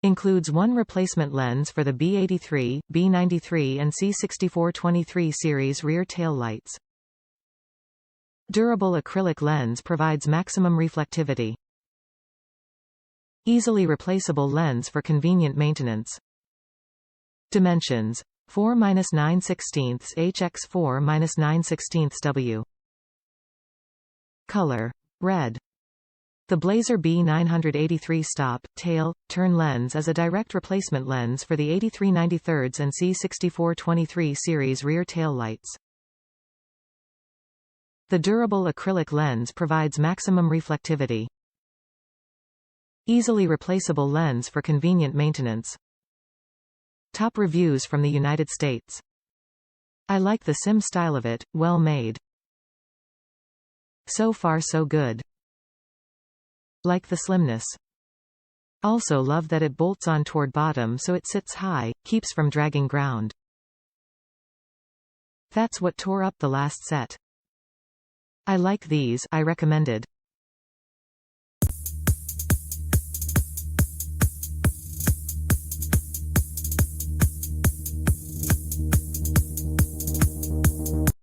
Includes one replacement lens for the B83, B93 and C6423 series rear tail lights. Durable acrylic lens provides maximum reflectivity. Easily replaceable lens for convenient maintenance. Dimensions: 4-9/16 h x 4-9/16 w. Color: red. The Blazer B983 stop, tail, turn lens is a direct replacement lens for the 83/93 and C6423 series rear tail lights. The durable acrylic lens provides maximum reflectivity. Easily replaceable lens for convenient maintenance. Top reviews from the United States. I like the sim style of it, well made. So far so good. Like the slimness. Also love that it bolts on toward bottom so it sits high, keeps from dragging ground. That's what tore up the last set. I like these, I recommended.